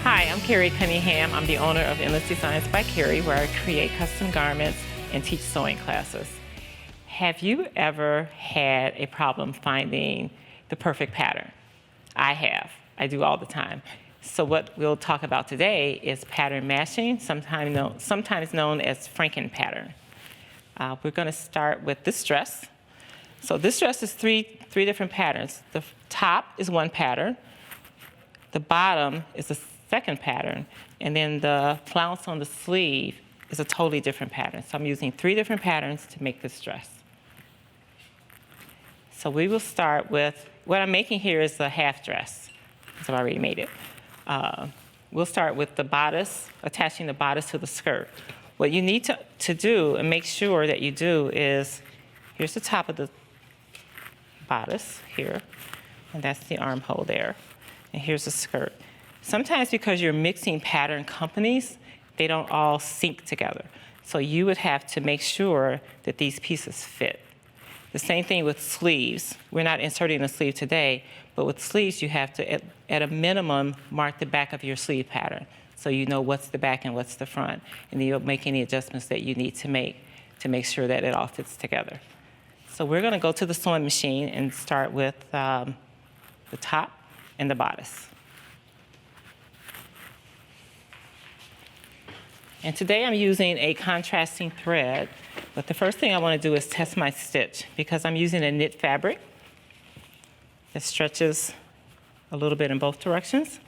Hi, I'm Carrie Cunningham. I'm the owner of Endless Designs by Carrie, where I create custom garments and teach sewing classes. Have you ever had a problem finding the perfect pattern? I have. I do all the time. So what we'll talk about today is pattern matching, sometimes known as Franken pattern. We're going to start with this dress. So this dress is three different patterns. The top is one pattern. The bottom is the second pattern. And then the flounce on the sleeve is a totally different pattern. So I'm using 3 different patterns to make this dress. So we will start with, what I'm making here is a half dress, because I've already made it. We'll start with the bodice, attaching the bodice to the skirt. What you need to do and make sure that you do is, here's the top of the bodice here, and that's the armhole there. And here's the skirt. Sometimes because you're mixing pattern companies, they don't all sync together. So you would have to make sure that these pieces fit. The same thing with sleeves. We're not inserting a sleeve today, but with sleeves you have to, at a minimum, mark the back of your sleeve pattern so you know what's the back and what's the front. And then you'll make any adjustments that you need to make sure that it all fits together. So we're going to go to the sewing machine and start with the top and the bodice. And today I'm using a contrasting thread, but the first thing I want to do is test my stitch because I'm using a knit fabric that stretches a little bit in both directions.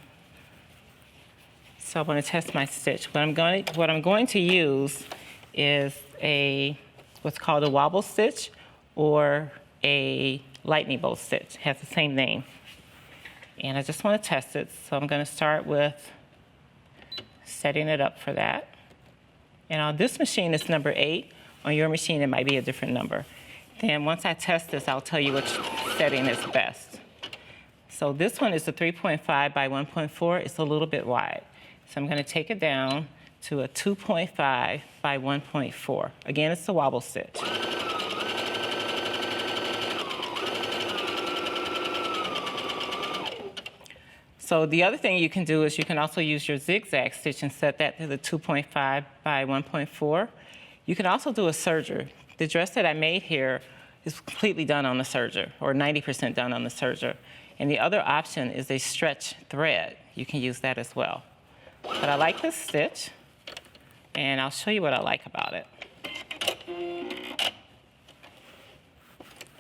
So I want to test my stitch. What I'm going to use is what's called a wobble stitch or a lightning bolt stitch. It has the same name. And I just want to test it, so I'm going to start with setting it up for that. And on this machine, it's number 8. On your machine, it might be a different number. Then once I test this, I'll tell you which setting is best. So this one is a 3.5 by 1.4. It's a little bit wide. So I'm going to take it down to a 2.5 by 1.4. Again, it's a wobble stitch. So the other thing you can do is you can also use your zigzag stitch and set that to the 2.5 by 1.4. You can also do a serger. The dress that I made here is completely done on the serger, or 90% done on the serger. And the other option is a stretch thread. You can use that as well. But I like this stitch, and I'll show you what I like about it.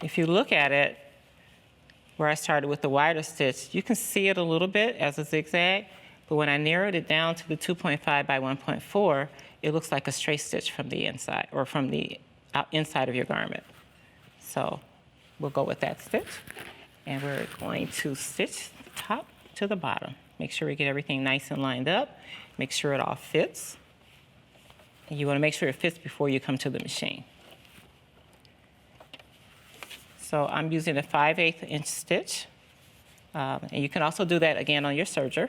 If you look at it, where I started with the wider stitch, you can see it a little bit as a zigzag, but when I narrowed it down to the 2.5 by 1.4, it looks like a straight stitch from the inside, or from the inside of your garment. So we'll go with that stitch, and we're going to stitch the top to the bottom. Make sure we get everything nice and lined up. Make sure it all fits. And you want to make sure it fits before you come to the machine. So I'm using a 5/8 inch stitch. And you can also do that again on your serger.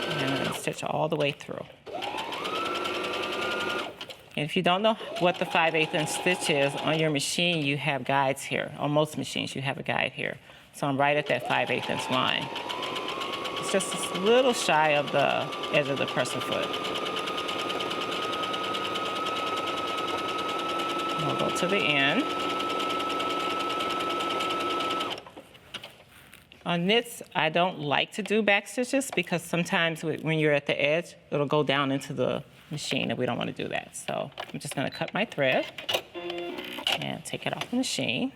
And I'm going to stitch all the way through. And if you don't know what the 5/8 inch stitch is, on your machine you have guides here. On most machines you have a guide here. So I'm right at that 5/8 inch line. It's just a little shy of the edge of the presser foot. We'll go to the end. On knits, I don't like to do back stitches because sometimes when you're at the edge, it'll go down into the machine, and we don't want to do that. So I'm just going to cut my thread and take it off the machine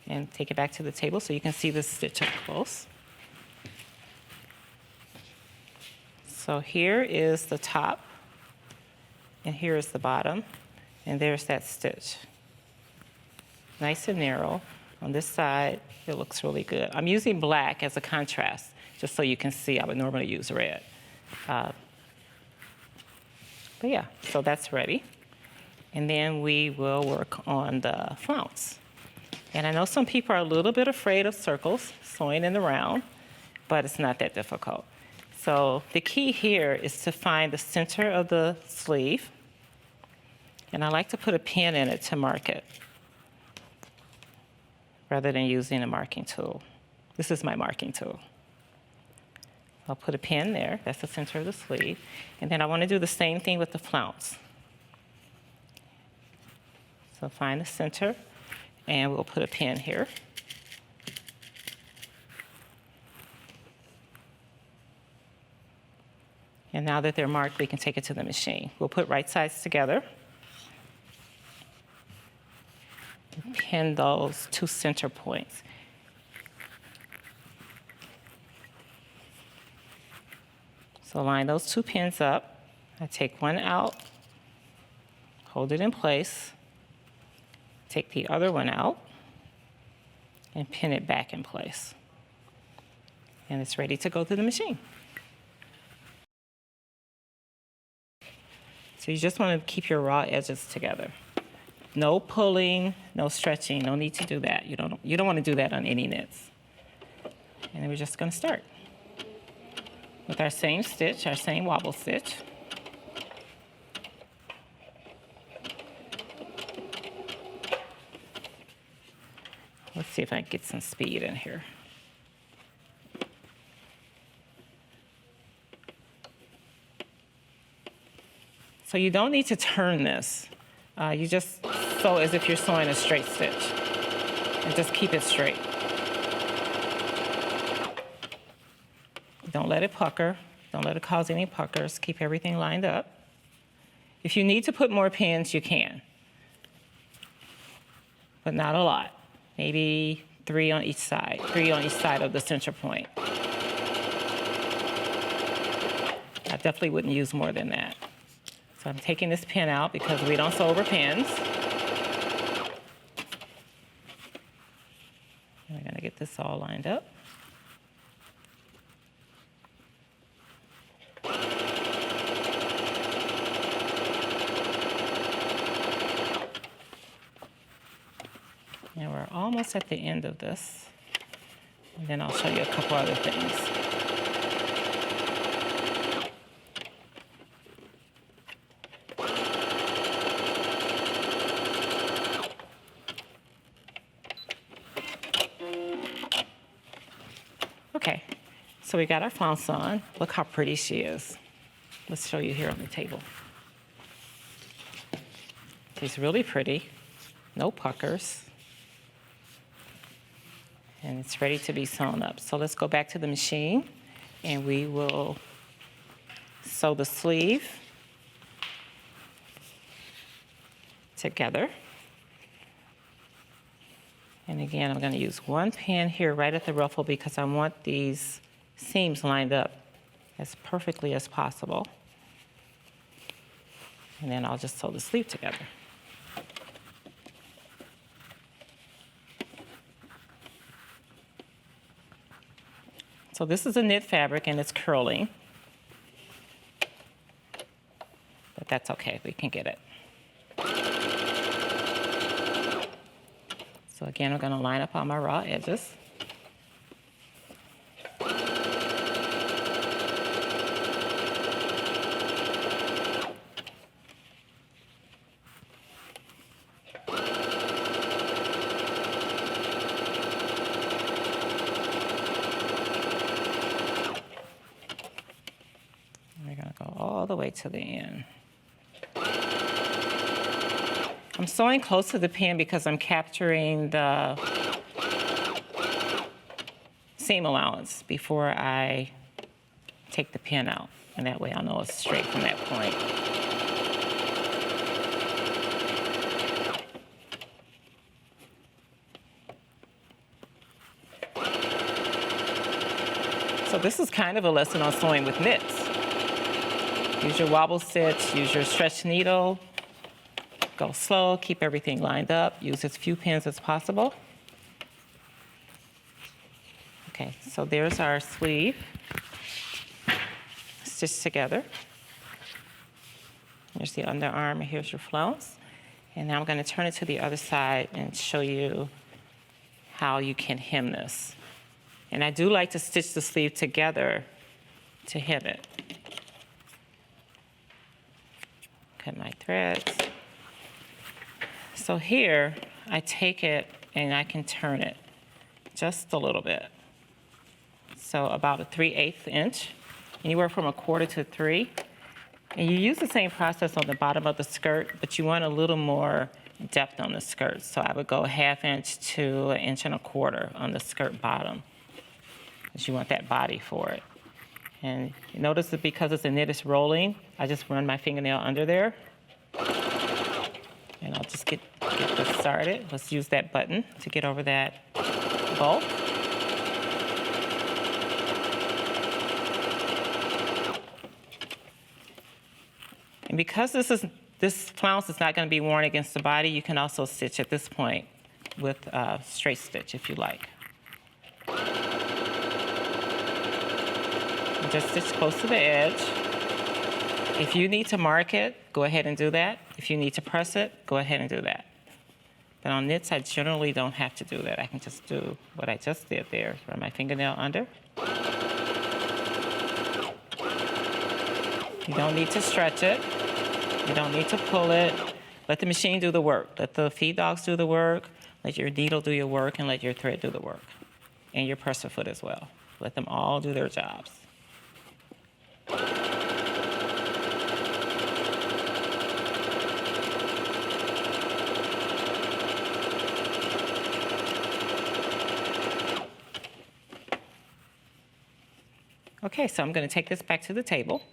and take it back to the table so you can see the stitch up close. So here is the top, and here is the bottom. And there's that stitch. Nice and narrow. On this side, it looks really good. I'm using black as a contrast, just so you can see. I would normally use red. But yeah, so that's ready. And then we will work on the flounce. And I know some people are a little bit afraid of circles, sewing in the round, but it's not that difficult. So the key here is to find the center of the sleeve. And I like to put a pin in it to mark it rather than using a marking tool. This is my marking tool. I'll put a pin there. That's the center of the sleeve. And then I want to do the same thing with the flounce. So find the center, and we'll put a pin here. And now that they're marked, we can take it to the machine. We'll put right sides together. Pin those 2 center points. So line those 2 pins up. I take one out, hold it in place, take the other one out, and pin it back in place. And it's ready to go through the machine. So you just want to keep your raw edges together. No pulling, no stretching, no need to do that. You don't want to do that on any knits. And then we're just going to start with our same stitch, our same wobble stitch. Let's see if I can get some speed in here. So you don't need to turn this. You just sew as if you're sewing a straight stitch. And just keep it straight. Don't let it pucker. Don't let it cause any puckers. Keep everything lined up. If you need to put more pins, you can. But not a lot. Maybe 3 on each side. 3 on each side of the center point. I definitely wouldn't use more than that. So I'm taking this pin out because we don't sew over pins. And we're going to get this all lined up. And we're almost at the end of this. And then I'll show you a couple other things. Okay, so we got our flounce on. Look how pretty she is. Let's show you here on the table. She's really pretty, no puckers. And it's ready to be sewn up. So let's go back to the machine and we will sew the sleeve together. And again, I'm going to use one pin here right at the ruffle because I want these seams lined up as perfectly as possible. And then I'll just sew the sleeve together. So this is a knit fabric and it's curling, but that's okay, we can get it. So again, I'm gonna line up all my raw edges. All the way to the end. I'm sewing close to the pin because I'm capturing the seam allowance before I take the pin out. And that way I'll know it's straight from that point. So this is kind of a lesson on sewing with knits. Use your wobble stitch, use your stretch needle, go slow, keep everything lined up, use as few pins as possible. Okay, so there's our sleeve stitched together. Here's the underarm, and here's your flounce. And now I'm going to turn it to the other side and show you how you can hem this. And I do like to stitch the sleeve together to hem it. Cut my threads. So here, I take it and I can turn it just a little bit. so about a 3/8 inch, anywhere from 1/4 to 3. And you use the same process on the bottom of the skirt, but you want a little more depth on the skirt. So I would go 1/2 inch to 1.25 inches on the skirt bottom, because you want that body for it. And you notice that because it's a knit, it's rolling. I just run my fingernail under there. And I'll just get this started. Let's use that button to get over that bulk. And because this flounce is not going to be worn against the body, you can also stitch at this point with a straight stitch if you like. And just stitch close to the edge. If you need to mark it, go ahead and do that. If you need to press it, go ahead and do that. But on knits, I generally don't have to do that. I can just do what I just did there, run my fingernail under. You don't need to stretch it. You don't need to pull it. Let the machine do the work. Let the feed dogs do the work. Let your needle do your work, and let your thread do the work. And your presser foot as well. Let them all do their jobs. Okay, so I'm going to take this back to the table.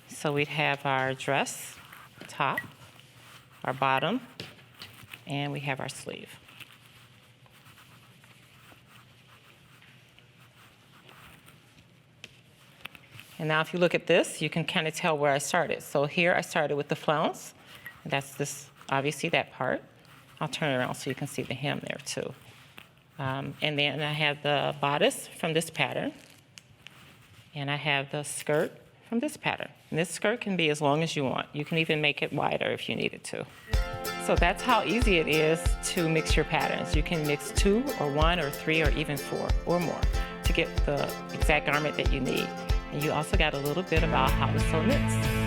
So we'd have our dress top, our bottom, and we have our sleeve. And now if you look at this, you can kind of tell where I started. So here I started with the flounce. And that's this, obviously that part. I'll turn it around so you can see the hem there too. And then I have the bodice from this pattern. And I have the skirt from this pattern. And this skirt can be as long as you want. You can even make it wider if you needed to. So that's how easy it is to mix your patterns. You can mix 2 or 1 or 3 or even 4 or more to get the exact garment that you need. And you also got a little bit about how to sew knits.